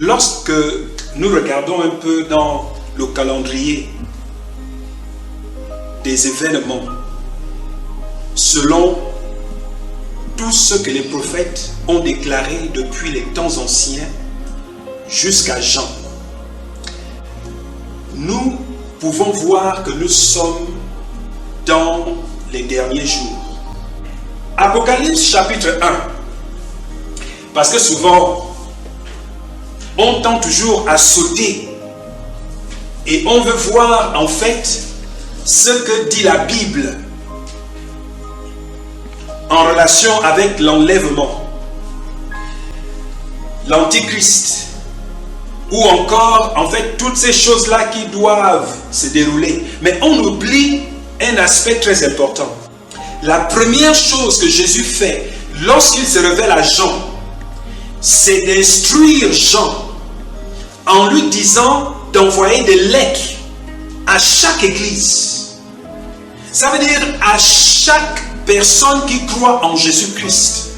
Lorsque nous regardons un peu dans le calendrier des événements, selon tout ce que les prophètes ont déclaré depuis les temps anciens jusqu'à Jean, nous pouvons voir que nous sommes dans les derniers jours. Apocalypse chapitre 1, parce que souvent on tend toujours à sauter et on veut voir en fait ce que dit la Bible en relation avec l'enlèvement, l'antichrist, ou encore en fait toutes ces choses-là qui doivent se dérouler. Mais on oublie un aspect très important. La première chose que Jésus fait lorsqu'il se révèle à Jean, c'est d'instruire Jean en lui disant d'envoyer des lettres à chaque église. Ça veut dire à chaque personne qui croit en Jésus-Christ.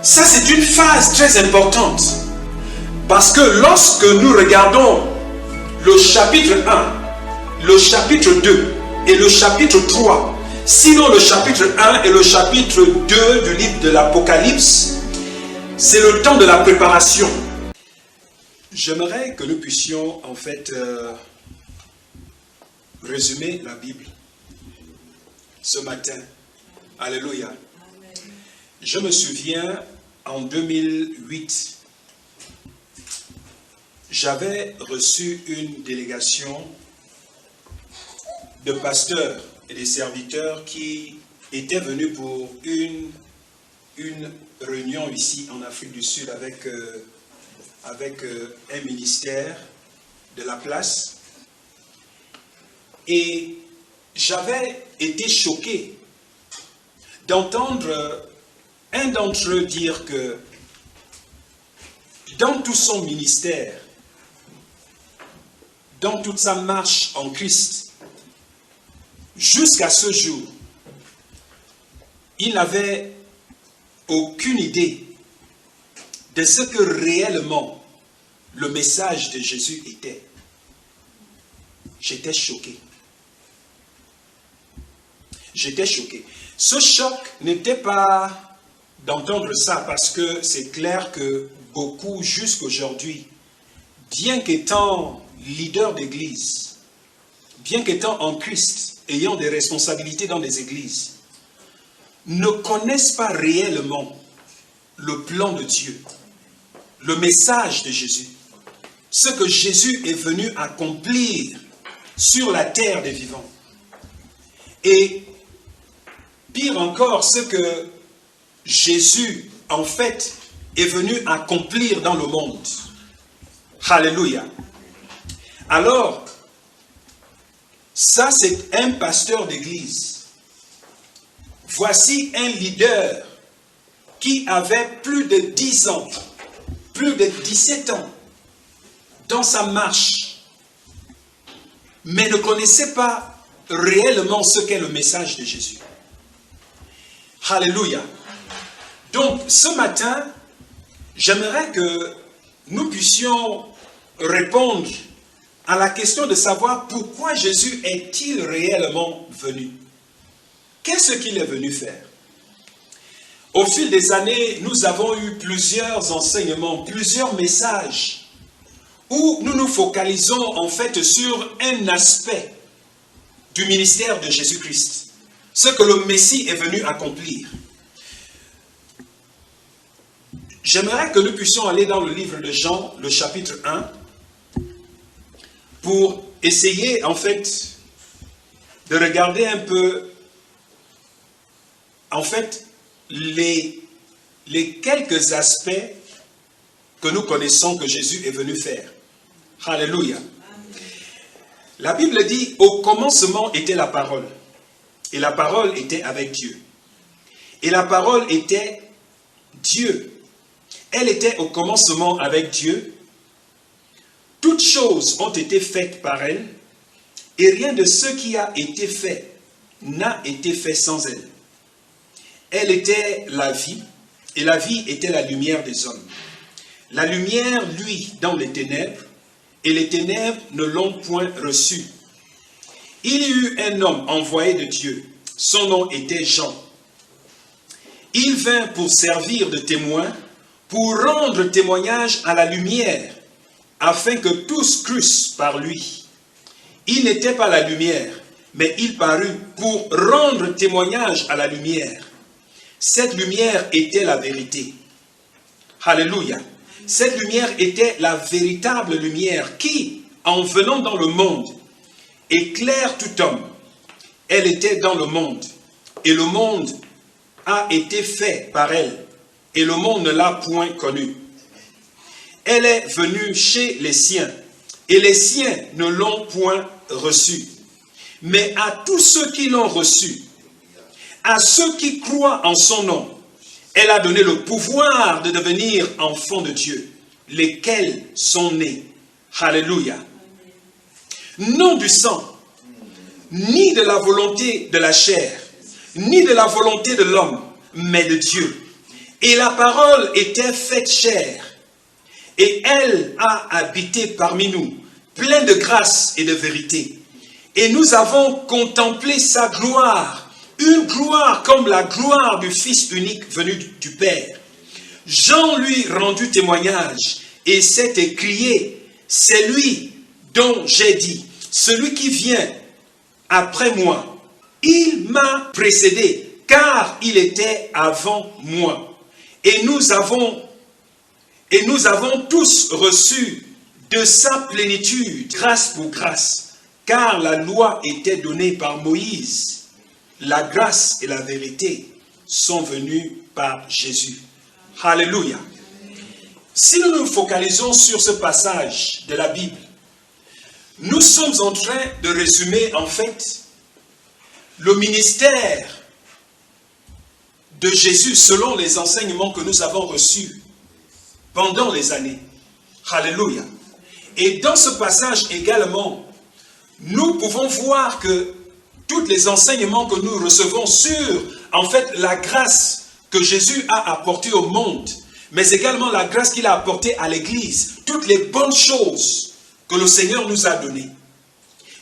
Ça, c'est une phase très importante. Parce que lorsque nous regardons le chapitre 1, le chapitre 2 et le chapitre 3, sinon le chapitre 1 et le chapitre 2 du livre de l'Apocalypse, c'est le temps de la préparation. J'aimerais que nous puissions en fait résumer la Bible ce matin. Alléluia. Je me souviens en 2008, j'avais reçu une délégation de pasteurs et de serviteurs qui étaient venus pour une réunion ici en Afrique du Sud avec un ministère de la place. Et j'avais été choqué d'entendre un d'entre eux dire que dans tout son ministère, dans toute sa marche en Christ, jusqu'à ce jour, il n'avait aucune idée de ce que réellement le message de Jésus était. J'étais choqué. J'étais choqué. Ce choc n'était pas d'entendre ça parce que c'est clair que beaucoup jusqu'aujourd'hui, bien qu'étant leaders d'église, bien qu'étant en Christ, ayant des responsabilités dans des églises, ne connaissent pas réellement le plan de Dieu, le message de Jésus, ce que Jésus est venu accomplir sur la terre des vivants. Et pire encore, ce que Jésus, en fait, est venu accomplir dans le monde. Alléluia. Alors, ça c'est un pasteur d'église. Voici un leader qui avait plus de 10 ans, plus de 17 ans dans sa marche, mais ne connaissait pas réellement ce qu'est le message de Jésus. Alléluia. Donc, ce matin, j'aimerais que nous puissions répondre à la question de savoir pourquoi Jésus est-il réellement venu? Qu'est-ce qu'il est venu faire? Au fil des années, nous avons eu plusieurs enseignements, plusieurs messages où nous nous focalisons en fait sur un aspect du ministère de Jésus-Christ, ce que le Messie est venu accomplir. J'aimerais que nous puissions aller dans le livre de Jean, le chapitre 1, pour essayer en fait de regarder un peu en fait les quelques aspects que nous connaissons que Jésus est venu faire. Alléluia. La Bible dit, au commencement était la parole, et la parole était avec Dieu. Et la parole était Dieu. Elle était au commencement avec Dieu. Toutes choses ont été faites par elle, et rien de ce qui a été fait n'a été fait sans elle. Elle était la vie, et la vie était la lumière des hommes. La lumière luit dans les ténèbres, et les ténèbres ne l'ont point reçu. Il y eut un homme envoyé de Dieu. Son nom était Jean. Il vint pour servir de témoin, pour rendre témoignage à la lumière, afin que tous crussent par lui. Il n'était pas la lumière, mais il parut pour rendre témoignage à la lumière. Cette lumière était la vérité. Alléluia. Cette lumière était la véritable lumière qui, en venant dans le monde, éclaire tout homme. Elle était dans le monde, et le monde a été fait par elle, et le monde ne l'a point connue. Elle est venue chez les siens, et les siens ne l'ont point reçue. Mais à tous ceux qui l'ont reçue, à ceux qui croient en son nom, elle a donné le pouvoir de devenir enfants de Dieu, lesquels sont nés. Alléluia. Non du sang, ni de la volonté de la chair, ni de la volonté de l'homme, mais de Dieu. Et la parole était faite chair, et elle a habité parmi nous, pleine de grâce et de vérité. Et nous avons contemplé sa gloire, une gloire comme la gloire du Fils unique venu du Père. Jean lui rendit témoignage et s'est écrié, c'est lui dont j'ai dit, celui qui vient après moi, il m'a précédé, car il était avant moi. Et nous avons tous reçu de sa plénitude, grâce pour grâce, car la loi était donnée par Moïse. La grâce et la vérité sont venues par Jésus. Alléluia. Si nous nous focalisons sur ce passage de la Bible, nous sommes en train de résumer en fait le ministère de Jésus selon les enseignements que nous avons reçus pendant les années. Alléluia. Et dans ce passage également, nous pouvons voir que tous les enseignements que nous recevons sur, en fait, la grâce que Jésus a apportée au monde, mais également la grâce qu'il a apportée à l'Église, toutes les bonnes choses que le Seigneur nous a données.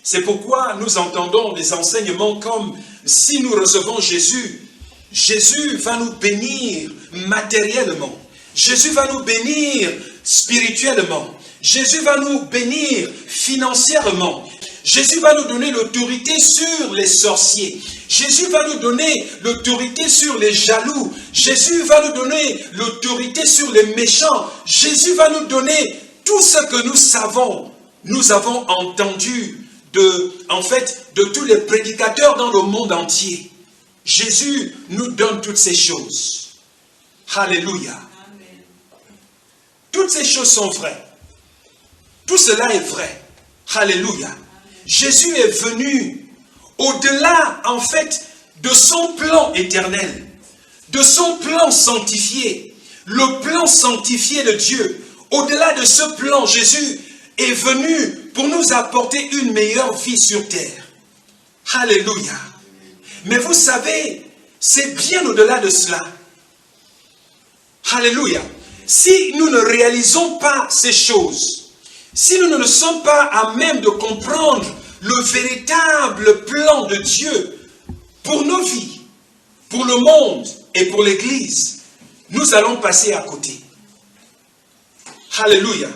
C'est pourquoi nous entendons des enseignements comme, si nous recevons Jésus, Jésus va nous bénir matériellement, Jésus va nous bénir spirituellement, Jésus va nous bénir financièrement, Jésus va nous donner l'autorité sur les sorciers. Jésus va nous donner l'autorité sur les jaloux. Jésus va nous donner l'autorité sur les méchants. Jésus va nous donner tout ce que nous savons. Nous avons entendu de tous les prédicateurs dans le monde entier. Jésus nous donne toutes ces choses. Alléluia. Toutes ces choses sont vraies. Tout cela est vrai. Alléluia. Jésus est venu au-delà, en fait, de son plan éternel, de son plan sanctifié, le plan sanctifié de Dieu. Au-delà de ce plan, Jésus est venu pour nous apporter une meilleure vie sur terre. Alléluia. Mais vous savez, c'est bien au-delà de cela. Alléluia. Si nous ne réalisons pas ces choses, si nous ne sommes pas à même de comprendre le véritable plan de Dieu pour nos vies, pour le monde et pour l'Église, nous allons passer à côté. Alléluia.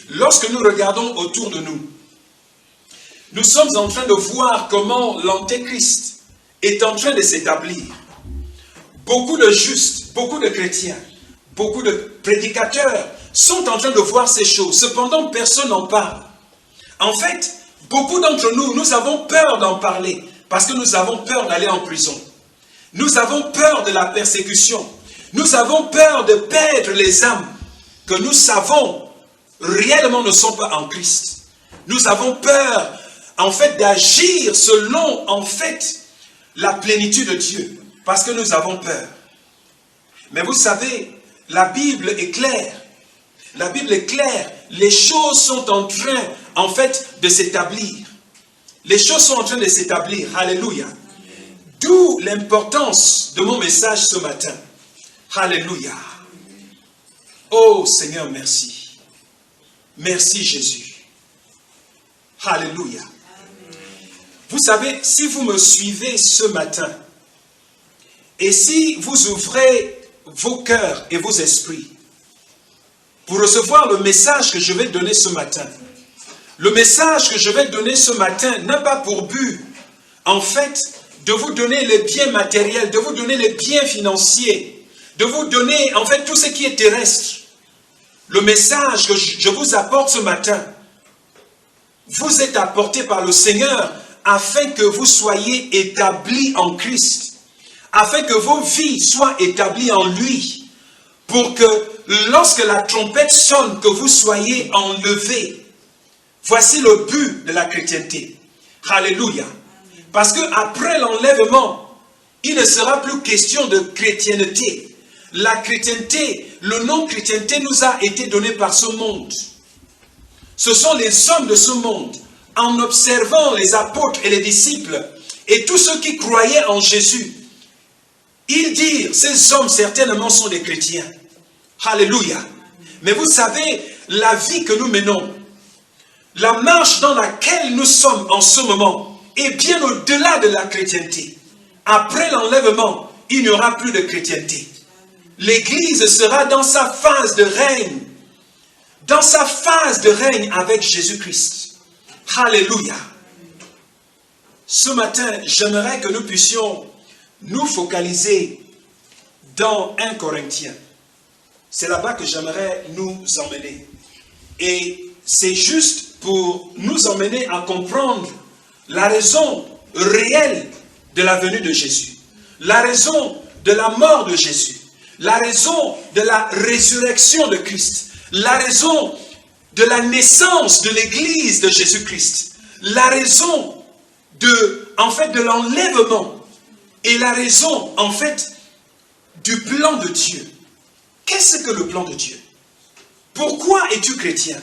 Lorsque nous regardons autour de nous, nous sommes en train de voir comment l'Antéchrist est en train de s'établir. Beaucoup de justes, beaucoup de chrétiens, beaucoup de prédicateurs sont en train de voir ces choses. Cependant, personne n'en parle. En fait, beaucoup d'entre nous, nous avons peur d'en parler parce que nous avons peur d'aller en prison. Nous avons peur de la persécution. Nous avons peur de perdre les âmes que nous savons réellement ne sont pas en Christ. Nous avons peur, en fait, d'agir selon, en fait, la plénitude de Dieu parce que nous avons peur. Mais vous savez, la Bible est claire. La Bible est claire. Les choses sont en train, en fait, de s'établir. Les choses sont en train de s'établir. Alléluia. D'où l'importance de mon message ce matin. Alléluia. Oh Seigneur, merci. Merci Jésus. Alléluia. Vous savez, si vous me suivez ce matin, et si vous ouvrez vos cœurs et vos esprits pour recevoir le message que je vais donner ce matin, le message que je vais donner ce matin n'a pas pour but, en fait, de vous donner les biens matériels, de vous donner les biens financiers, de vous donner, en fait, tout ce qui est terrestre. Le message que je vous apporte ce matin, vous êtes apporté par le Seigneur afin que vous soyez établis en Christ, afin que vos vies soient établies en lui, pour que lorsque la trompette sonne, que vous soyez enlevés. Voici le but de la chrétienté. Alléluia. Parce qu'après l'enlèvement, il ne sera plus question de chrétienté. La chrétienté, le nom chrétienté nous a été donné par ce monde. Ce sont les hommes de ce monde, en observant les apôtres et les disciples, et tous ceux qui croyaient en Jésus, ils dirent, ces hommes certainement sont des chrétiens. Alléluia. Mais vous savez, la vie que nous menons, la marche dans laquelle nous sommes en ce moment, est bien au-delà de la chrétienté. Après l'enlèvement, il n'y aura plus de chrétienté. L'Église sera dans sa phase de règne. Dans sa phase de règne avec Jésus-Christ. Alléluia. Ce matin, j'aimerais que nous puissions nous focaliser dans 1 Corinthiens. C'est là-bas que j'aimerais nous emmener. Et c'est juste pour nous emmener à comprendre la raison réelle de la venue de Jésus. La raison de la mort de Jésus. La raison de la résurrection de Christ. La raison de la naissance de l'Église de Jésus-Christ. La raison de l'enlèvement. Et la raison, en fait, du plan de Dieu. Qu'est-ce que le plan de Dieu? Pourquoi es-tu chrétien?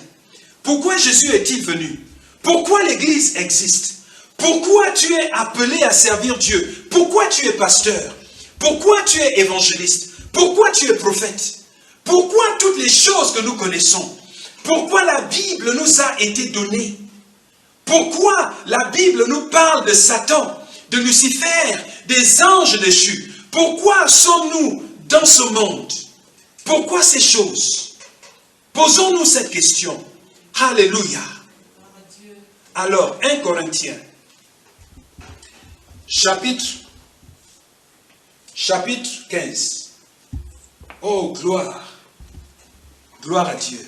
Pourquoi Jésus est-il venu? Pourquoi l'Église existe? Pourquoi tu es appelé à servir Dieu? Pourquoi tu es pasteur? Pourquoi tu es évangéliste? Pourquoi tu es prophète? Pourquoi toutes les choses que nous connaissons? Pourquoi la Bible nous a été donnée? Pourquoi la Bible nous parle de Satan, de Lucifer, des anges déchus? Pourquoi sommes-nous dans ce monde? Pourquoi ces choses? Posons-nous cette question. Alléluia. Alors, 1 Corinthiens, chapitre 15. Oh, gloire. Gloire à Dieu.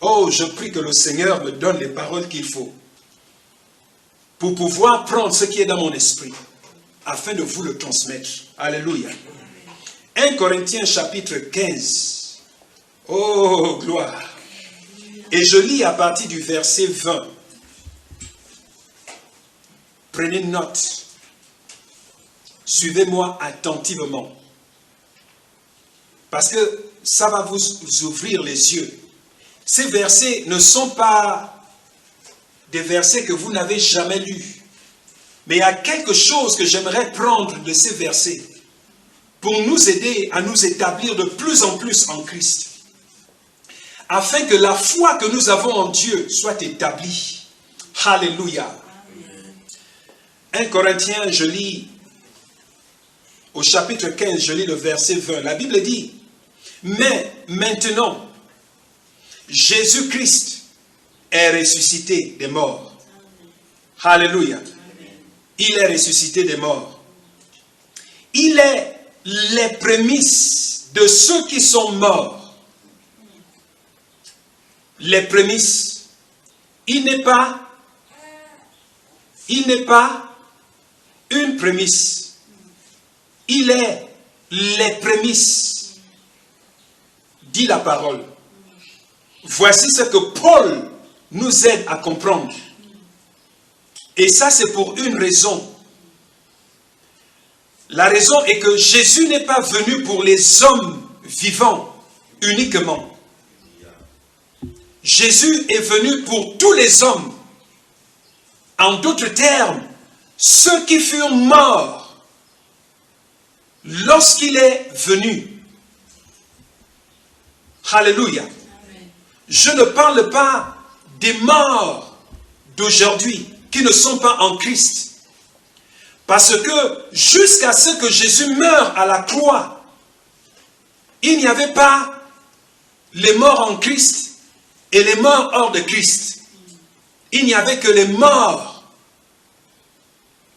Oh, je prie que le Seigneur me donne les paroles qu'il faut pour pouvoir prendre ce qui est dans mon esprit afin de vous le transmettre. Alléluia. 1 Corinthiens chapitre 15. Oh, gloire. Et je lis à partir du verset 20. Prenez note. Suivez-moi attentivement. Parce que ça va vous ouvrir les yeux. Ces versets ne sont pas des versets que vous n'avez jamais lus. Mais il y a quelque chose que j'aimerais prendre de ces versets pour nous aider à nous établir de plus en plus en Christ. Afin que la foi que nous avons en Dieu soit établie. Alléluia. 1 Corinthiens, je lis au chapitre 15, je lis le verset 20. La Bible dit, mais maintenant, Jésus-Christ est ressuscité des morts. Alléluia. Il est ressuscité des morts. Il est les prémices de ceux qui sont morts. Les prémices. Il n'est pas une prémisse. Il est les prémices. Dit la parole. Voici ce que Paul nous aide à comprendre. Et ça, c'est pour une raison. La raison est que Jésus n'est pas venu pour les hommes vivants uniquement. Jésus est venu pour tous les hommes. En d'autres termes, ceux qui furent morts lorsqu'il est venu. Alléluia. Je ne parle pas des morts d'aujourd'hui qui ne sont pas en Christ. Parce que jusqu'à ce que Jésus meure à la croix, il n'y avait pas les morts en Christ et les morts hors de Christ. Il n'y avait que les morts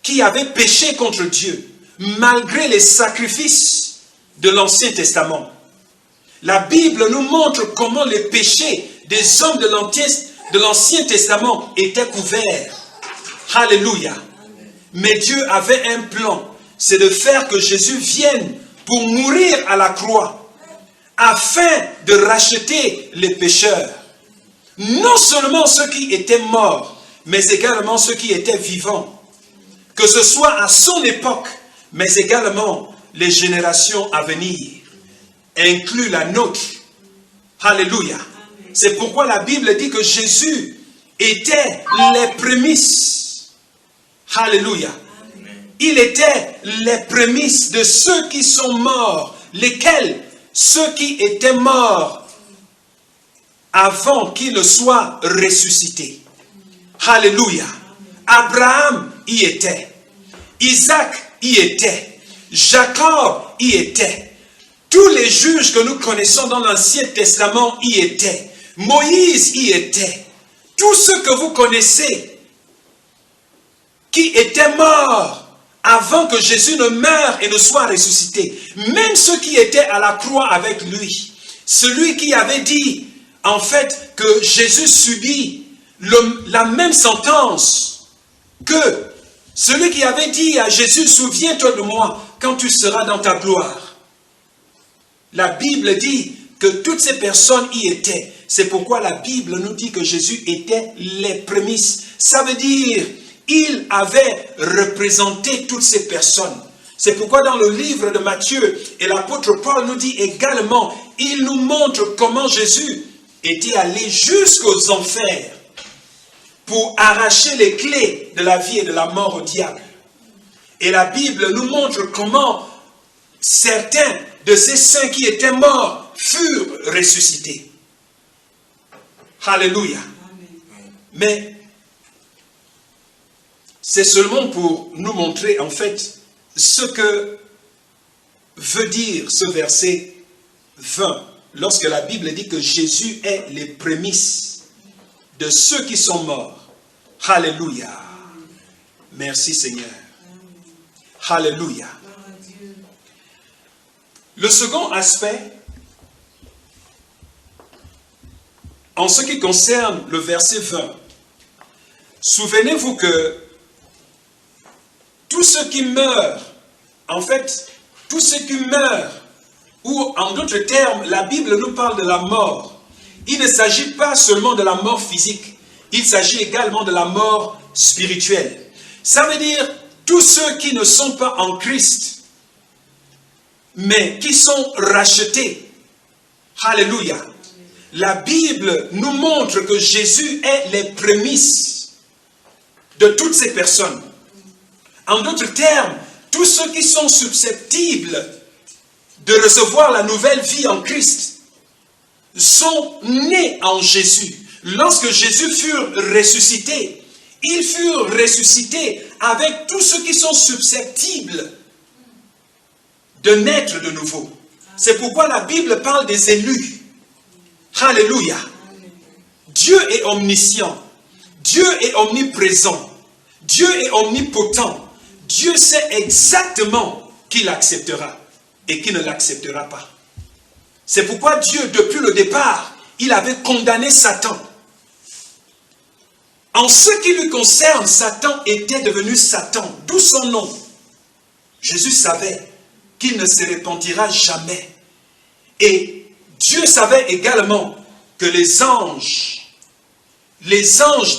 qui avaient péché contre Dieu, malgré les sacrifices de l'Ancien Testament. La Bible nous montre comment les péchés des hommes de l'Ancien Testament étaient couverts. Alléluia. Mais Dieu avait un plan, c'est de faire que Jésus vienne pour mourir à la croix, afin de racheter les pécheurs. Non seulement ceux qui étaient morts, mais également ceux qui étaient vivants. Que ce soit à son époque, mais également les générations à venir, inclus la nôtre. Alléluia. C'est pourquoi la Bible dit que Jésus était les prémices. Alléluia. Il était les prémices de ceux qui sont morts. Lesquels? Ceux qui étaient morts avant qu'ils ne soient ressuscités. Alléluia. Abraham y était. Isaac y était. Jacob y était. Tous les juges que nous connaissons dans l'Ancien Testament y étaient. Moïse y était. Tous ceux que vous connaissez qui étaient morts avant que Jésus ne meure et ne soit ressuscité. Même ceux qui étaient à la croix avec lui. Celui qui avait dit, en fait, que Jésus subit la même sentence que celui qui avait dit à Jésus, souviens-toi de moi quand tu seras dans ta gloire. La Bible dit que toutes ces personnes y étaient. C'est pourquoi la Bible nous dit que Jésus était les prémices. Ça veut dire, il avait représenté toutes ces personnes. C'est pourquoi dans le livre de Matthieu, et l'apôtre Paul nous dit également, il nous montre comment Jésus était allé jusqu'aux enfers pour arracher les clés de la vie et de la mort au diable. Et la Bible nous montre comment certains de ces saints qui étaient morts furent ressuscités. Alléluia. Mais c'est seulement pour nous montrer en fait ce que veut dire ce verset 20 lorsque la Bible dit que Jésus est les prémices de ceux qui sont morts. Alléluia. Merci Seigneur. Alléluia. Le second aspect, en ce qui concerne le verset 20, souvenez-vous que tous ceux qui meurent, en fait, tous ceux qui meurent, ou en d'autres termes, la Bible nous parle de la mort. Il ne s'agit pas seulement de la mort physique, il s'agit également de la mort spirituelle. Ça veut dire tous ceux qui ne sont pas en Christ, mais qui sont rachetés. Alléluia. La Bible nous montre que Jésus est les prémices de toutes ces personnes. En d'autres termes, tous ceux qui sont susceptibles de recevoir la nouvelle vie en Christ sont nés en Jésus. Lorsque Jésus fut ressuscité, ils furent ressuscités avec tous ceux qui sont susceptibles de naître de nouveau. C'est pourquoi la Bible parle des élus. Alléluia. Dieu est omniscient. Dieu est omniprésent. Dieu est omnipotent. Dieu sait exactement qui l'acceptera et qui ne l'acceptera pas. C'est pourquoi Dieu, depuis le départ, il avait condamné Satan. En ce qui lui concerne, Satan était devenu Satan, d'où son nom. Jésus savait qu'il ne se repentira jamais. Et Dieu savait également que les anges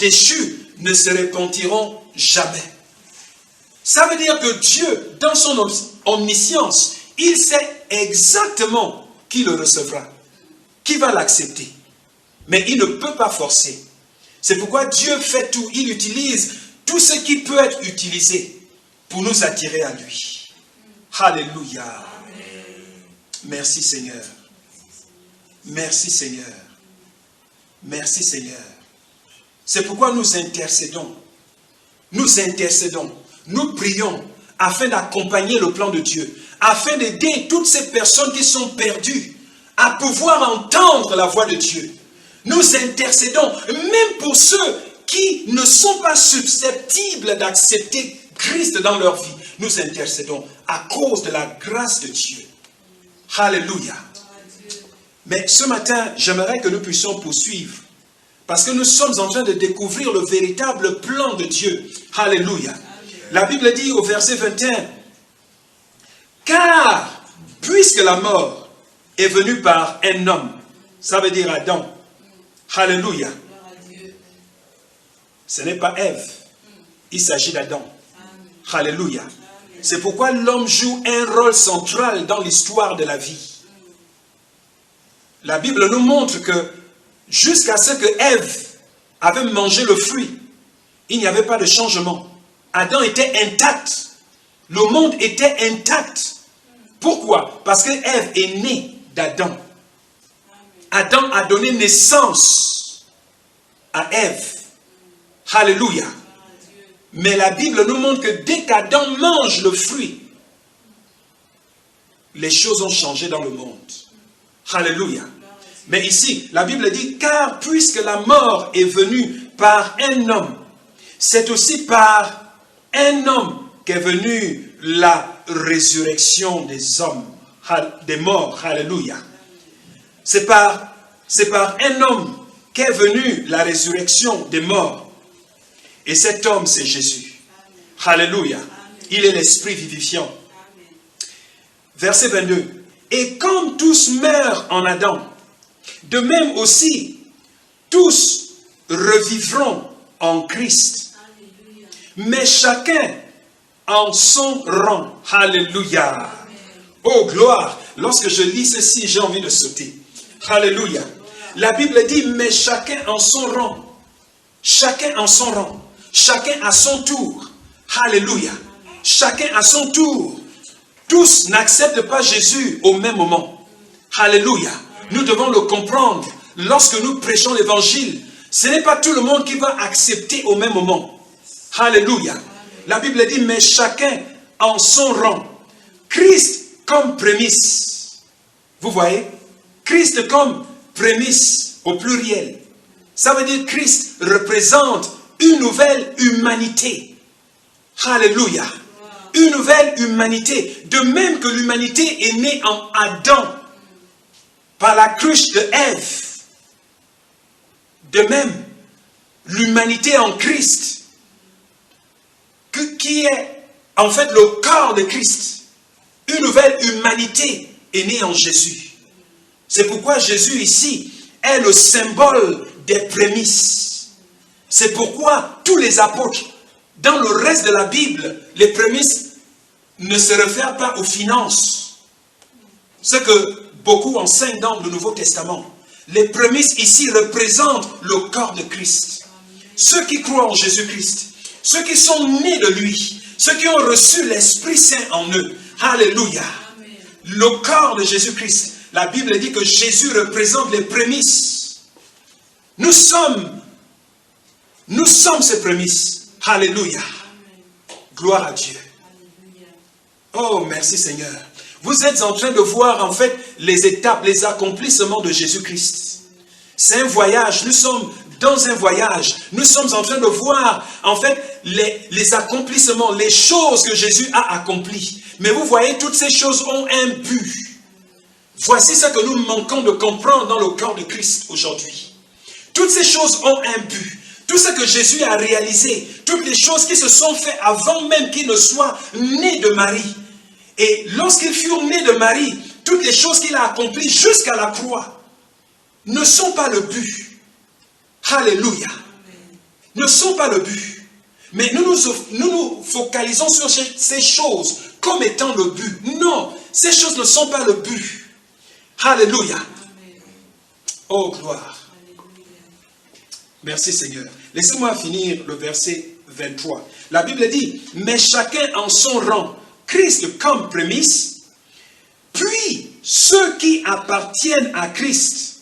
déchus ne se repentiront jamais. Ça veut dire que Dieu, dans son omniscience, il sait exactement qui le recevra, qui va l'accepter. Mais il ne peut pas forcer. C'est pourquoi Dieu fait tout. Il utilise tout ce qui peut être utilisé pour nous attirer à lui. Alléluia. Merci Seigneur. Merci Seigneur. Merci Seigneur. C'est pourquoi nous intercédons. Nous intercédons. Nous prions afin d'accompagner le plan de Dieu. Afin d'aider toutes ces personnes qui sont perdues à pouvoir entendre la voix de Dieu. Nous intercédons même pour ceux qui ne sont pas susceptibles d'accepter Christ dans leur vie. Nous intercédons à cause de la grâce de Dieu. Alléluia. Mais ce matin, j'aimerais que nous puissions poursuivre. Parce que nous sommes en train de découvrir le véritable plan de Dieu. Alléluia. La Bible dit au verset 21, « Car, puisque la mort est venue par un homme, ça veut dire Adam. Alléluia. Ce n'est pas Ève. Il s'agit d'Adam. Alléluia. C'est pourquoi l'homme joue un rôle central dans l'histoire de la vie. La Bible nous montre que jusqu'à ce que Ève avait mangé le fruit, il n'y avait pas de changement. Adam était intact. Le monde était intact. Pourquoi? Parce que Ève est née d'Adam. Adam a donné naissance à Ève. Alléluia. Mais la Bible nous montre que dès qu'Adam mange le fruit, les choses ont changé dans le monde. Alléluia. Mais ici, la Bible dit, car puisque la mort est venue par un homme, c'est aussi par un homme qu'est venue la résurrection des hommes, des morts. Alléluia. C'est par un homme qu'est venue la résurrection des morts. Et cet homme, c'est Jésus. Alléluia. Il est l'esprit vivifiant. Verset 22. Et comme tous meurent en Adam, de même aussi, tous revivront en Christ. Mais chacun en son rang. Alléluia. Oh, gloire. Lorsque je lis ceci, j'ai envie de sauter. Alléluia. La Bible dit, mais chacun en son rang. Chacun en son rang. Chacun à son tour. Alléluia. Chacun à son tour. Tous n'acceptent pas Jésus au même moment. Alléluia. Nous devons le comprendre. Lorsque nous prêchons l'évangile, ce n'est pas tout le monde qui va accepter au même moment. Alléluia. La Bible dit, mais chacun en son rang. Christ comme prémisse. Vous voyez? Christ comme prémisse au pluriel. Ça veut dire que Christ représente une nouvelle humanité. Alléluia. Une nouvelle humanité. De même que l'humanité est née en Adam par la cruche de Ève. De même, l'humanité en Christ, qui est en fait le corps de Christ. Une nouvelle humanité est née en Jésus. C'est pourquoi Jésus ici est le symbole des prémices. C'est pourquoi tous les apôtres, dans le reste de la Bible, les prémices ne se réfèrent pas aux finances. Ce que beaucoup enseignent dans le Nouveau Testament. Les prémices ici représentent le corps de Christ. Ceux qui croient en Jésus-Christ, ceux qui sont nés de lui, ceux qui ont reçu l'Esprit Saint en eux. Alléluia. Le corps de Jésus-Christ. La Bible dit que Jésus représente les prémices. Nous sommes ces prémices. Alléluia. Gloire à Dieu. Oh, merci Seigneur. Vous êtes en train de voir en fait les étapes, les accomplissements de Jésus-Christ. C'est un voyage. Nous sommes dans un voyage. Nous sommes en train de voir en fait les accomplissements, les choses que Jésus a accomplies. Mais vous voyez, toutes ces choses ont un but. Voici ce que nous manquons de comprendre dans le corps de Christ aujourd'hui. Toutes ces choses ont un but. Tout ce que Jésus a réalisé, toutes les choses qui se sont faites avant même qu'il ne soit né de Marie. Et lorsqu'ils furent nés de Marie, toutes les choses qu'il a accomplies jusqu'à la croix ne sont pas le but. Alléluia. Ne sont pas le but. Mais nous nous focalisons sur ces choses comme étant le but. Non, ces choses ne sont pas le but. Alléluia. Oh, gloire. Merci Seigneur. Laissez-moi finir le verset 23. La Bible dit, mais chacun en son rang, Christ comme prémisse, puis ceux qui appartiennent à Christ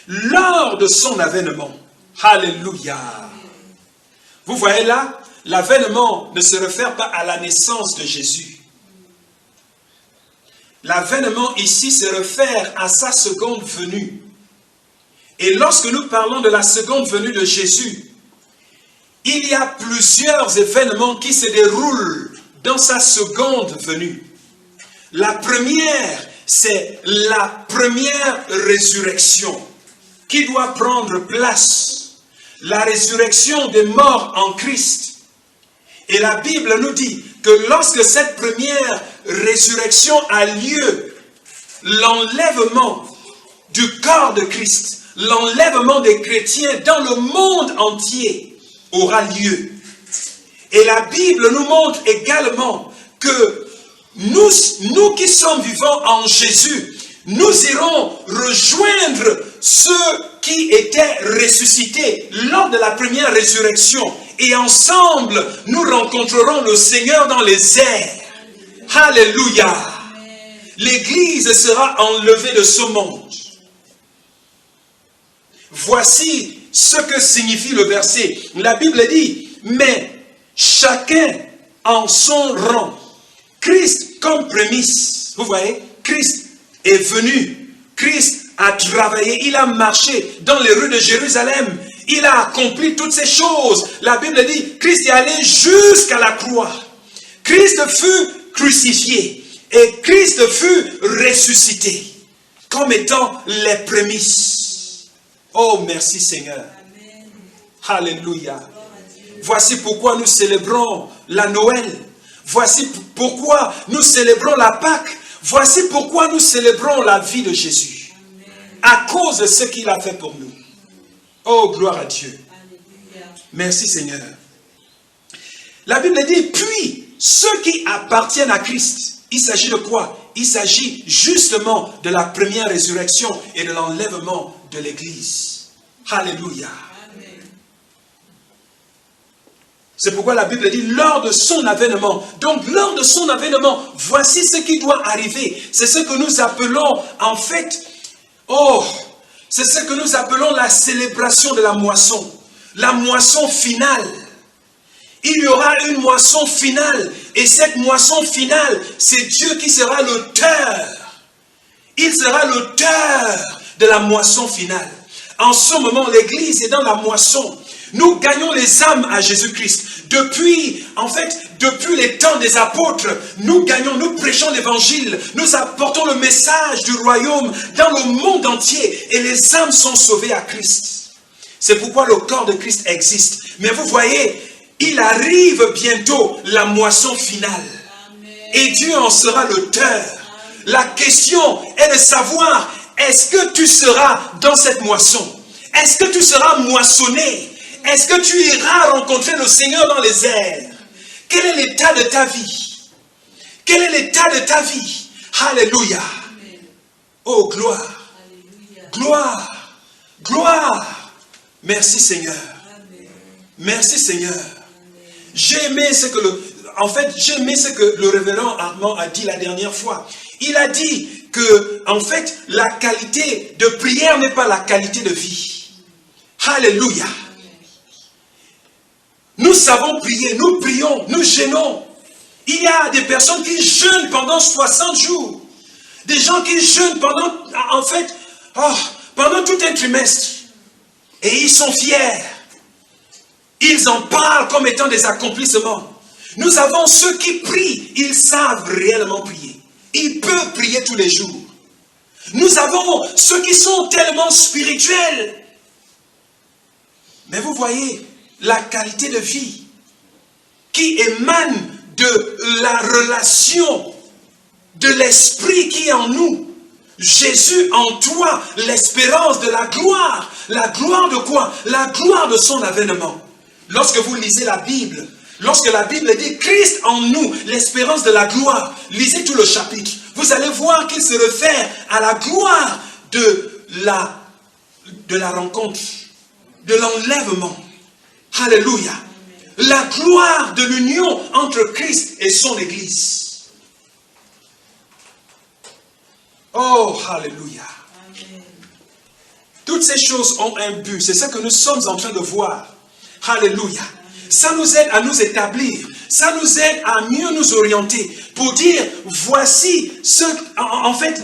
lors de son avènement. Alléluia. Vous voyez là, l'avènement ne se réfère pas à la naissance de Jésus. L'avènement ici se réfère à sa seconde venue. Et lorsque nous parlons de la seconde venue de Jésus, il y a plusieurs événements qui se déroulent dans sa seconde venue. La première, c'est la première résurrection qui doit prendre place. La résurrection des morts en Christ. Et la Bible nous dit que lorsque cette première résurrection a lieu, l'enlèvement du corps de Christ, l'enlèvement des chrétiens dans le monde entier aura lieu. Et la Bible nous montre également que nous qui sommes vivants en Jésus, nous irons rejoindre ceux qui étaient ressuscités lors de la première résurrection. Et ensemble, nous rencontrerons le Seigneur dans les airs. Alléluia. L'Église sera enlevée de ce monde. Voici ce que signifie le verset. La Bible dit, mais chacun en son rang. Christ comme prémisse. Vous voyez, Christ est venu. Christ a travaillé. Il a marché dans les rues de Jérusalem. Il a accompli toutes ces choses. La Bible dit, Christ est allé jusqu'à la croix. Christ fut crucifié. Et Christ fut ressuscité. Comme étant les prémices. Oh, merci Seigneur. Amen. Alléluia. Voici pourquoi nous célébrons la Noël. Voici pourquoi nous célébrons la Pâque. Voici pourquoi nous célébrons la vie de Jésus. Amen. À cause de ce qu'il a fait pour nous. Oh, gloire à Dieu. Alléluia. Merci Seigneur. La Bible dit, puis, ceux qui appartiennent à Christ, il s'agit de quoi? Il s'agit justement de la première résurrection et de l'enlèvement de l'Église. Alléluia. Amen. C'est pourquoi la Bible dit, lors de son avènement. Donc, lors de son avènement, voici ce qui doit arriver. C'est ce que nous appelons, en fait, c'est ce que nous appelons la célébration de la moisson. La moisson finale. Il y aura une moisson finale. Et cette moisson finale, c'est Dieu qui sera l'auteur. Il sera l'auteur de la moisson finale. En ce moment, l'Église est dans la moisson. Nous gagnons les âmes à Jésus-Christ. Depuis les temps des apôtres, nous prêchons l'évangile, nous apportons le message du royaume dans le monde entier et les âmes sont sauvées à Christ. C'est pourquoi le corps de Christ existe. Mais vous voyez, il arrive bientôt la moisson finale. Et Dieu en sera l'auteur. La question est de savoir, est-ce que tu seras dans cette moisson? Est-ce que tu seras moissonné? Est-ce que tu iras rencontrer le Seigneur dans les airs? Quel est l'état de ta vie? Quel est l'état de ta vie? Alléluia. Oh, gloire. Alléluia. Gloire. Gloire. Merci Seigneur. Merci Seigneur. J'ai aimé ce que le révérend Armand a dit la dernière fois. Il a dit que, en fait, la qualité de prière n'est pas la qualité de vie. Alléluia. Nous savons prier, nous prions, nous jeûnons. Il y a des personnes qui jeûnent pendant 60 jours. Des gens qui jeûnent pendant tout un trimestre. Et ils sont fiers. Ils en parlent comme étant des accomplissements. Nous avons ceux qui prient, ils savent réellement prier. Ils peuvent prier tous les jours. Nous avons ceux qui sont tellement spirituels. Mais vous voyez, la qualité de vie qui émane de la relation de l'esprit qui est en nous. Jésus en toi, l'espérance de la gloire. La gloire de quoi? La gloire de son avènement. Lorsque vous lisez la Bible, lorsque la Bible dit Christ en nous, l'espérance de la gloire, lisez tout le chapitre. Vous allez voir qu'il se réfère à la gloire de la rencontre, de l'enlèvement. Alléluia. La gloire de l'union entre Christ et son Église. Oh, alléluia. Toutes ces choses ont un but. C'est ce que nous sommes en train de voir. Alléluia. Ça nous aide à nous établir. Ça nous aide à mieux nous orienter. Pour dire, voici ce... En fait...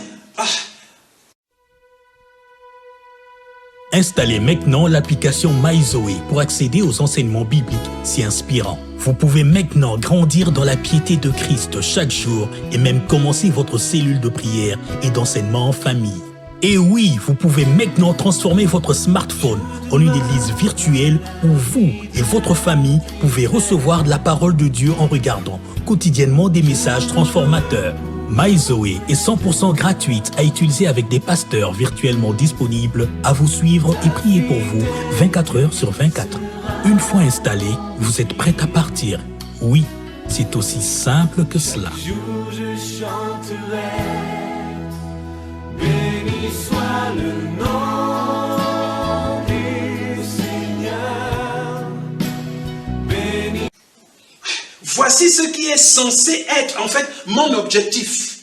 Installez maintenant l'application MyZoé pour accéder aux enseignements bibliques si inspirants. Vous pouvez maintenant grandir dans la piété de Christ chaque jour et même commencer votre cellule de prière et d'enseignement en famille. Et oui, vous pouvez maintenant transformer votre smartphone en une église virtuelle où vous et votre famille pouvez recevoir de la parole de Dieu en regardant quotidiennement des messages transformateurs. MyZoé est 100% gratuite à utiliser avec des pasteurs virtuellement disponibles à vous suivre et prier pour vous 24 heures sur 24. Une fois installé, vous êtes prêt à partir. Oui, c'est aussi simple que cela. Béni soit le nom du Seigneur. Béni. Voici ce qui est censé être, en fait, mon objectif.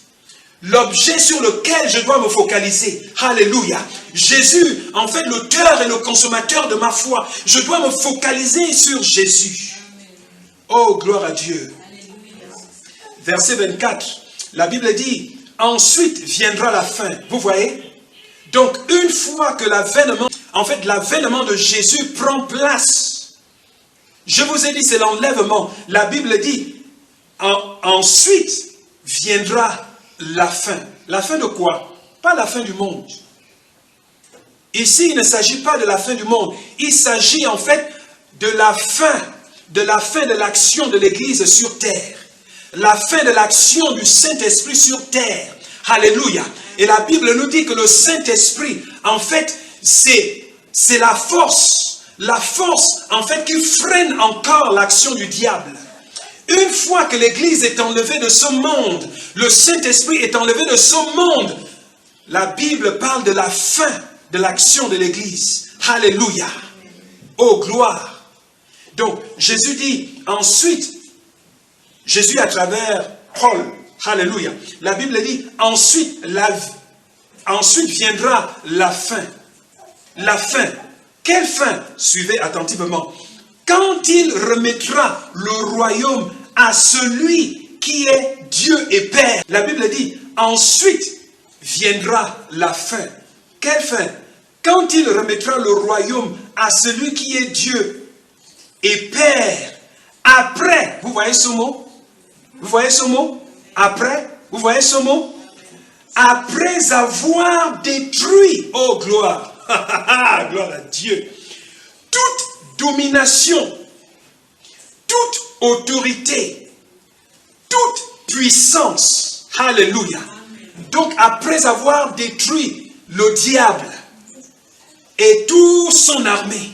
L'objet sur lequel je dois me focaliser. Alléluia. Jésus, en fait, l'auteur et le consommateur de ma foi. Je dois me focaliser sur Jésus. Oh, gloire à Dieu. Verset 24. La Bible dit... Ensuite viendra la fin. Vous voyez? Donc, une fois que l'avènement de Jésus prend place, je vous ai dit, c'est l'enlèvement. La Bible dit, ensuite viendra la fin. La fin de quoi? Pas la fin du monde. Ici, il ne s'agit pas de la fin du monde. Il s'agit en fait de la fin de l'action de l'Église sur terre. La fin de l'action du Saint-Esprit sur terre. Alléluia. Et la Bible nous dit que le Saint-Esprit, en fait, c'est la force. La force, en fait, qui freine encore l'action du diable. Une fois que l'Église est enlevée de ce monde, le Saint-Esprit est enlevé de ce monde, la Bible parle de la fin de l'action de l'Église. Alléluia. Oh, gloire. Donc, Jésus dit, ensuite, Jésus à travers Paul, alléluia. La Bible dit, ensuite viendra la fin. La fin. Quelle fin? Suivez attentivement. Quand il remettra le royaume à celui qui est Dieu et Père. La Bible dit, ensuite viendra la fin. Quelle fin? Quand il remettra le royaume à celui qui est Dieu et Père. Après, vous voyez ce mot? Vous voyez ce mot? Après, vous voyez ce mot? Après avoir détruit, oh gloire, gloire à Dieu, toute domination, toute autorité, toute puissance, alléluia. Donc après avoir détruit le diable et toute son armée,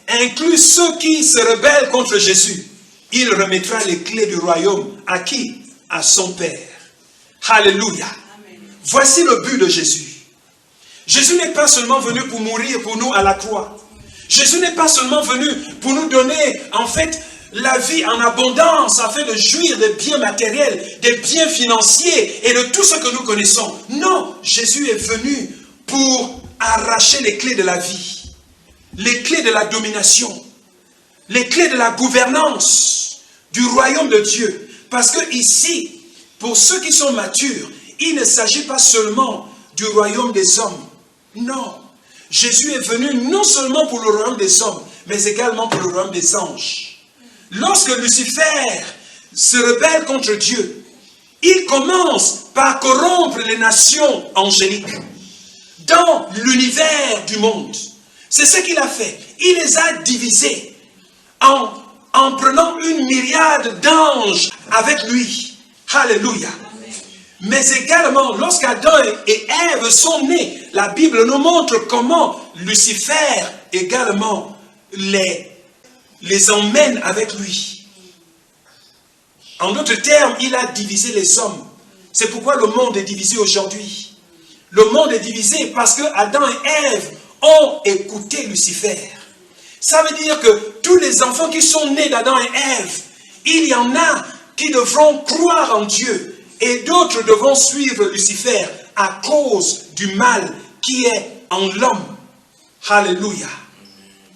inclus ceux qui se rebellent contre Jésus, il remettra les clés du royaume à qui? À son Père. Alléluia. Voici le but de Jésus. Jésus n'est pas seulement venu pour mourir pour nous à la croix. Jésus n'est pas seulement venu pour nous donner, en fait, la vie en abondance afin de jouir des biens matériels, des biens financiers et de tout ce que nous connaissons. Non, Jésus est venu pour arracher les clés de la vie, les clés de la domination, les clés de la gouvernance du royaume de Dieu. Parce que ici, pour ceux qui sont matures, il ne s'agit pas seulement du royaume des hommes. Non. Jésus est venu non seulement pour le royaume des hommes, mais également pour le royaume des anges. Lorsque Lucifer se rebelle contre Dieu, il commence par corrompre les nations angéliques dans l'univers du monde. C'est ce qu'il a fait. Il les a divisés en prenant une myriade d'anges avec lui. Alléluia. Mais également, lorsqu'Adam et Ève sont nés, la Bible nous montre comment Lucifer également les emmène avec lui. En d'autres termes, il a divisé les hommes. C'est pourquoi le monde est divisé aujourd'hui. Le monde est divisé parce que Adam et Ève ont écouté Lucifer. Ça veut dire que tous les enfants qui sont nés d'Adam et Ève, il y en a qui devront croire en Dieu et d'autres devront suivre Lucifer à cause du mal qui est en l'homme. Alléluia.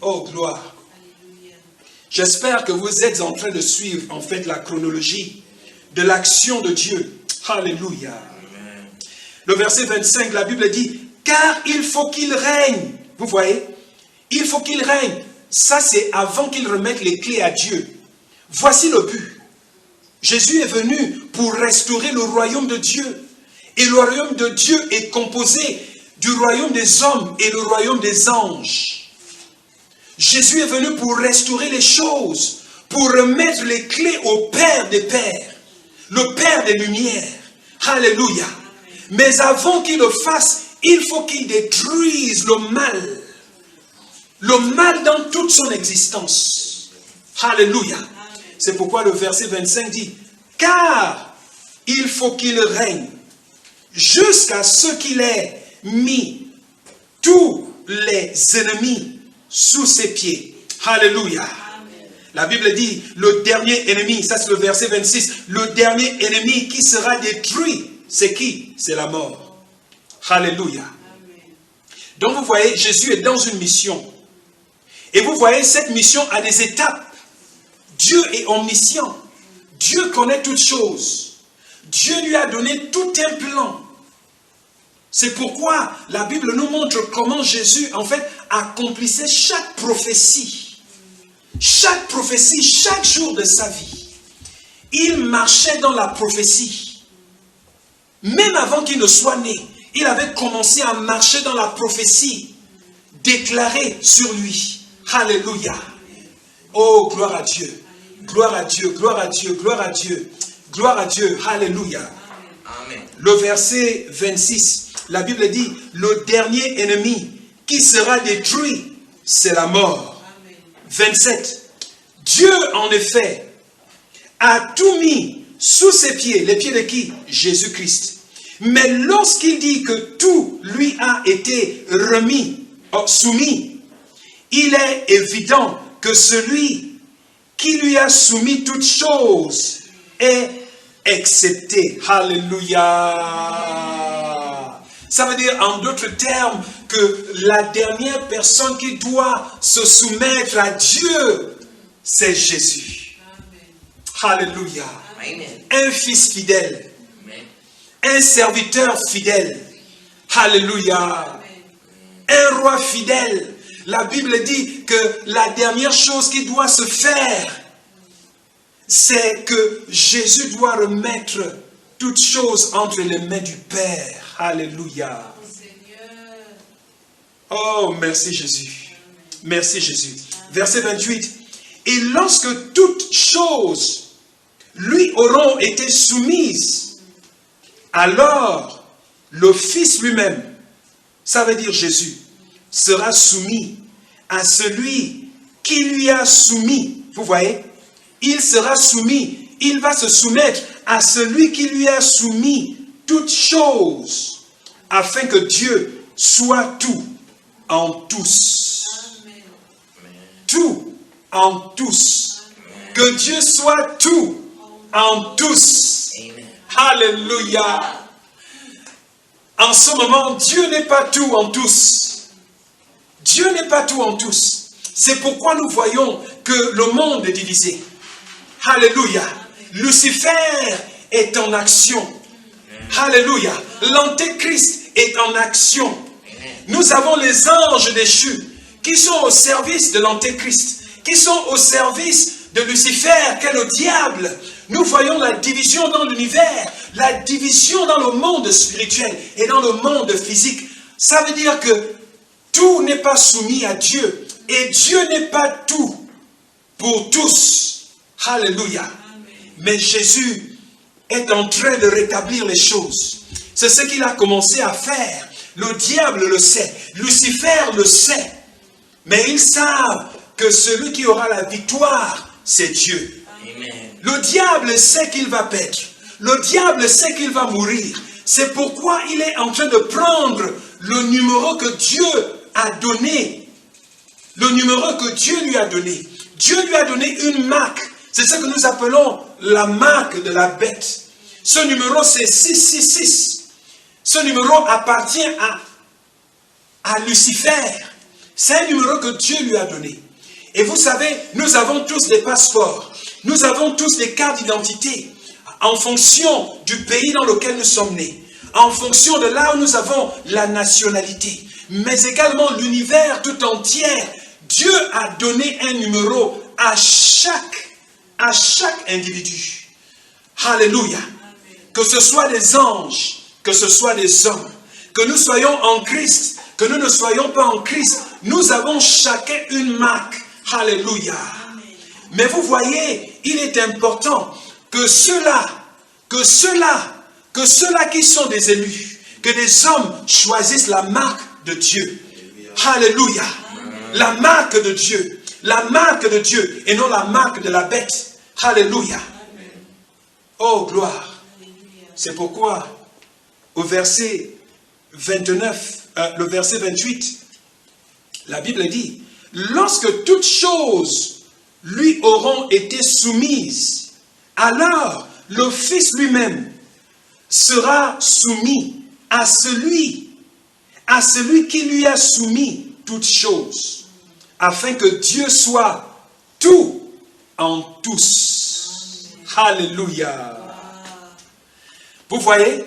Oh, gloire. J'espère que vous êtes en train de suivre en fait la chronologie de l'action de Dieu. Alléluia. Le verset 25, la Bible dit, car il faut qu'il règne. Vous voyez? Il faut qu'il règne. Ça, c'est avant qu'il remette les clés à Dieu. Voici le but. Jésus est venu pour restaurer le royaume de Dieu. Et le royaume de Dieu est composé du royaume des hommes et le royaume des anges. Jésus est venu pour restaurer les choses, pour remettre les clés au Père des Pères, le Père des Lumières. Alléluia. Mais avant qu'il le fasse, il faut qu'il détruise le mal. Le mal dans toute son existence. Alléluia. C'est pourquoi le verset 25 dit, car il faut qu'il règne jusqu'à ce qu'il ait mis tous les ennemis sous ses pieds. Alléluia. La Bible dit, le dernier ennemi, ça c'est le verset 26, le dernier ennemi qui sera détruit, c'est qui? C'est la mort. Alléluia. Donc vous voyez, Jésus est dans une mission. Et vous voyez, cette mission a des étapes. Dieu est omniscient. Dieu connaît toutes choses. Dieu lui a donné tout un plan. C'est pourquoi la Bible nous montre comment Jésus, en fait, accomplissait chaque prophétie. Chaque prophétie, chaque jour de sa vie. Il marchait dans la prophétie. Même avant qu'il ne soit né, il avait commencé à marcher dans la prophétie déclarée sur lui. Alléluia. Oh, gloire à Dieu. Gloire à Dieu, gloire à Dieu, gloire à Dieu. Gloire à Dieu. Alléluia. Amen. Le verset 26, la Bible dit, le dernier ennemi qui sera détruit, c'est la mort. 27. Dieu, en effet, a tout mis sous ses pieds. Les pieds de qui? Jésus-Christ. Mais lorsqu'il dit que tout lui a été remis, soumis, il est évident que celui qui lui a soumis toutes choses est accepté. Alléluia. Ça veut dire en d'autres termes que la dernière personne qui doit se soumettre à Dieu, c'est Jésus. Alléluia. Un fils fidèle. Un serviteur fidèle. Alléluia. Un roi fidèle. La Bible dit que la dernière chose qui doit se faire, c'est que Jésus doit remettre toutes choses entre les mains du Père. Alléluia. Oh, merci Jésus. Merci Jésus. Verset 28. Et lorsque toutes choses lui auront été soumises, alors le Fils lui-même, ça veut dire Jésus, sera soumis à celui qui lui a soumis. Vous voyez? Il sera soumis. Il va se soumettre à celui qui lui a soumis toutes choses, afin que Dieu soit tout en tous. Amen. Tout en tous. Que Dieu soit tout en tous. Amen. Alléluia. En ce moment, Dieu n'est pas tout en tous. Dieu n'est pas tout en tous. C'est pourquoi nous voyons que le monde est divisé. Alléluia. Lucifer est en action. Alléluia. L'Antéchrist est en action. Nous avons les anges déchus qui sont au service de l'Antéchrist, qui sont au service de Lucifer, qu'est le diable. Nous voyons la division dans l'univers, la division dans le monde spirituel et dans le monde physique. Ça veut dire que tout n'est pas soumis à Dieu. Et Dieu n'est pas tout pour tous. Alléluia. Mais Jésus est en train de rétablir les choses. C'est ce qu'il a commencé à faire. Le diable le sait. Lucifer le sait. Mais ils savent que celui qui aura la victoire, c'est Dieu. Amen. Le diable sait qu'il va perdre. Le diable sait qu'il va mourir. C'est pourquoi il est en train de prendre le numéro que Dieu a donné. Le numéro que Dieu lui a donné. Dieu lui a donné une marque. C'est ce que nous appelons la marque de la bête. Ce numéro, c'est 666. Ce numéro appartient à Lucifer. C'est un numéro que Dieu lui a donné. Et vous savez, nous avons tous des passeports. Nous avons tous des cartes d'identité en fonction du pays dans lequel nous sommes nés. En fonction de là où nous avons la nationalité. Mais également l'univers tout entier. Dieu a donné un numéro à chaque individu. Alléluia. Que ce soit des anges, que ce soit des hommes, que nous soyons en Christ, que nous ne soyons pas en Christ, nous avons chacun une marque. Alléluia. Mais vous voyez, il est important que ceux-là qui sont des élus, que des hommes choisissent la marque de Dieu. Alléluia. La marque de Dieu. La marque de Dieu et non la marque de la bête. Alléluia. Oh, gloire. C'est pourquoi au verset 29, le verset 28, la Bible dit, lorsque toutes choses lui auront été soumises, alors le Fils lui-même sera soumis à celui qui lui a soumis toutes choses, afin que Dieu soit tout en tous. Alléluia. Vous voyez,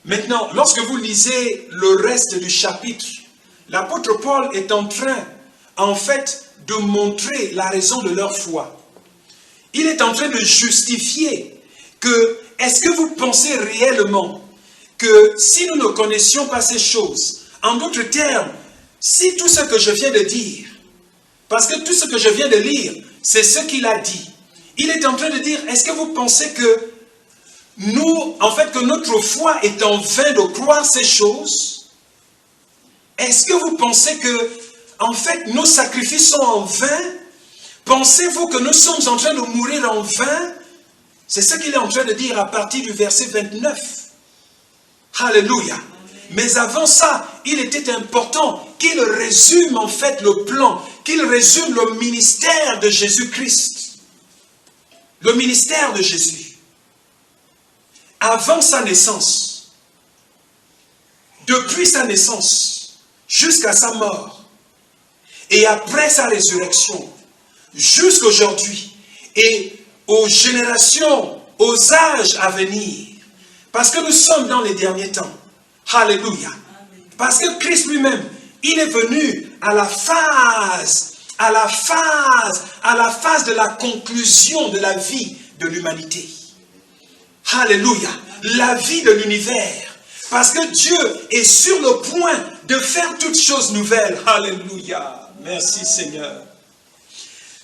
maintenant, lorsque vous lisez le reste du chapitre, l'apôtre Paul est en train, en fait, de montrer la raison de leur foi. Il est en train de justifier que, est-ce que vous pensez réellement que si nous ne connaissions pas ces choses, en d'autres termes, si tout ce que je viens de dire, parce que tout ce que je viens de lire, c'est ce qu'il a dit. Il est en train de dire, est-ce que vous pensez que nous, en fait, que notre foi est en vain de croire ces choses? Est-ce que vous pensez que, en fait, nos sacrifices sont en vain? Pensez-vous que nous sommes en train de mourir en vain? C'est ce qu'il est en train de dire à partir du verset 29. Alléluia. Mais avant ça, il était important qu'il résume en fait le plan, qu'il résume le ministère de Jésus-Christ. Le ministère de Jésus. Avant sa naissance, depuis sa naissance, jusqu'à sa mort, et après sa résurrection, jusqu'à aujourd'hui, et aux générations, aux âges à venir, parce que nous sommes dans les derniers temps. Alléluia. Parce que Christ lui-même, il est venu à la phase de la conclusion de la vie de l'humanité. Alléluia. La vie de l'univers. Parce que Dieu est sur le point de faire toutes choses nouvelles. Alléluia. Merci Seigneur.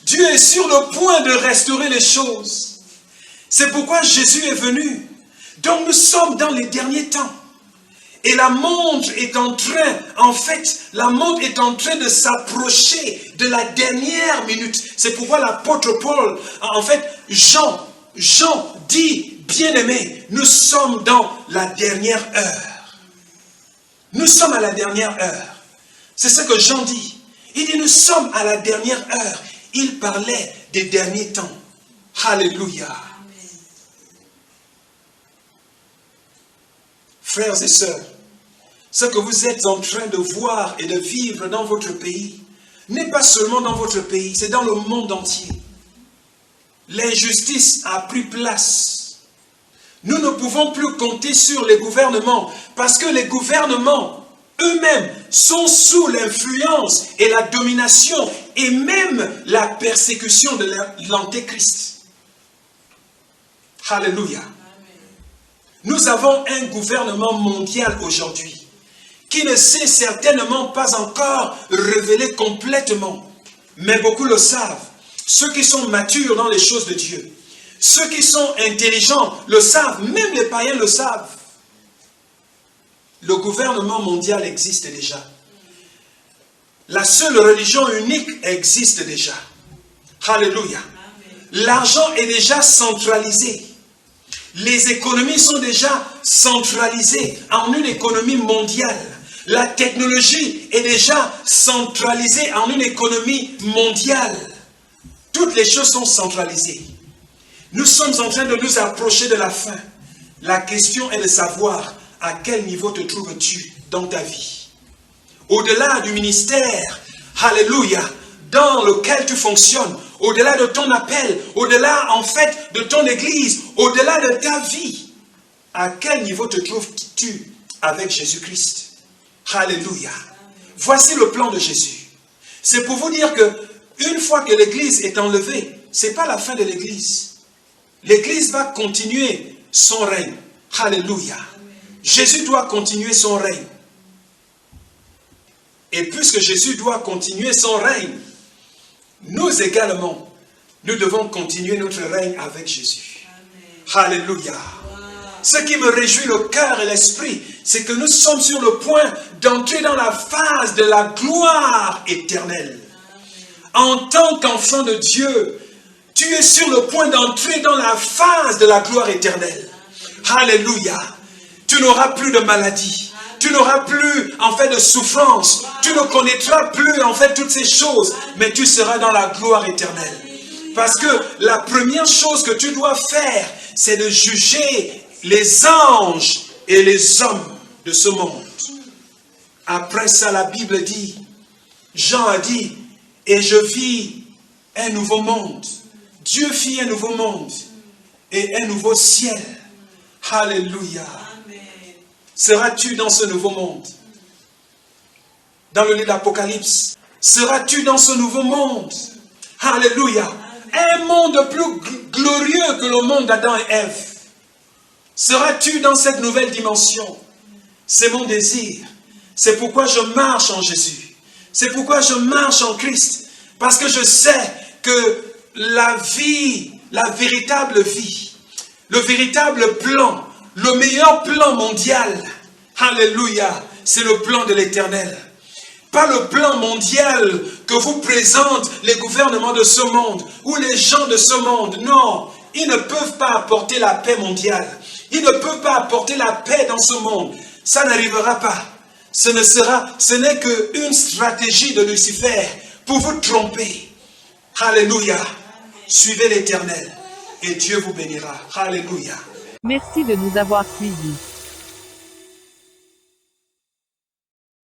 Dieu est sur le point de restaurer les choses. C'est pourquoi Jésus est venu. Donc nous sommes dans les derniers temps. Et la montre est en train, la montre est en train de s'approcher de la dernière minute. C'est pourquoi l'apôtre Paul, en fait, Jean dit, bien-aimés, nous sommes dans la dernière heure. Nous sommes à la dernière heure. C'est ce que Jean dit. Il dit, nous sommes à la dernière heure. Il parlait des derniers temps. Alléluia. Frères et sœurs, ce que vous êtes en train de voir et de vivre dans votre pays, n'est pas seulement dans votre pays, c'est dans le monde entier. L'injustice a pris place. Nous ne pouvons plus compter sur les gouvernements, parce que les gouvernements eux-mêmes sont sous l'influence et la domination et même la persécution de l'Antéchrist. Alléluia. Nous avons un gouvernement mondial aujourd'hui qui ne s'est certainement pas encore révélé complètement. Mais beaucoup le savent. Ceux qui sont matures dans les choses de Dieu, ceux qui sont intelligents le savent, même les païens le savent. Le gouvernement mondial existe déjà. La seule religion unique existe déjà. Alléluia. L'argent est déjà centralisé. Les économies sont déjà centralisées en une économie mondiale. La technologie est déjà centralisée en une économie mondiale. Toutes les choses sont centralisées. Nous sommes en train de nous approcher de la fin. La question est de savoir à quel niveau te trouves-tu dans ta vie. Au-delà du ministère, Alléluia, dans lequel tu fonctionnes, au-delà de ton appel, au-delà en fait de ton église, au-delà de ta vie. À quel niveau te trouves-tu avec Jésus-Christ? Alléluia. Voici le plan de Jésus. C'est pour vous dire que une fois que l'église est enlevée, ce n'est pas la fin de l'église. L'église va continuer son règne. Alléluia. Jésus doit continuer son règne. Et puisque Jésus doit continuer son règne, nous également, nous devons continuer notre règne avec Jésus. Amen. Alléluia. Ce qui me réjouit le cœur et l'esprit, c'est que nous sommes sur le point d'entrer dans la phase de la gloire éternelle. En tant qu'enfant de Dieu, tu es sur le point d'entrer dans la phase de la gloire éternelle. Alléluia. Tu n'auras plus de maladie. Tu n'auras plus en fait de souffrance. Tu ne connaîtras plus en fait toutes ces choses. Mais tu seras dans la gloire éternelle. Parce que la première chose que tu dois faire, c'est de juger les anges et les hommes de ce monde. Après ça, la Bible dit, Jean a dit, et je vis un nouveau monde. Dieu fit un nouveau monde et un nouveau ciel. Alléluia. Seras-tu dans ce nouveau monde? Dans le livre d'Apocalypse, seras-tu dans ce nouveau monde? Alléluia. Un monde plus glorieux que le monde d'Adam et Ève. Seras-tu dans cette nouvelle dimension? C'est mon désir. C'est pourquoi je marche en Jésus. C'est pourquoi je marche en Christ. Parce que je sais que la vie, la véritable vie, le véritable plan, le meilleur plan mondial, alléluia, c'est le plan de l'Éternel. Pas le plan mondial que vous présentent les gouvernements de ce monde ou les gens de ce monde. Non, ils ne peuvent pas apporter la paix mondiale. Ils ne peuvent pas apporter la paix dans ce monde. Ça n'arrivera pas. Ce n'est qu'une stratégie de Lucifer pour vous tromper. Alléluia. Suivez l'Éternel et Dieu vous bénira. Alléluia. Merci de nous avoir suivis.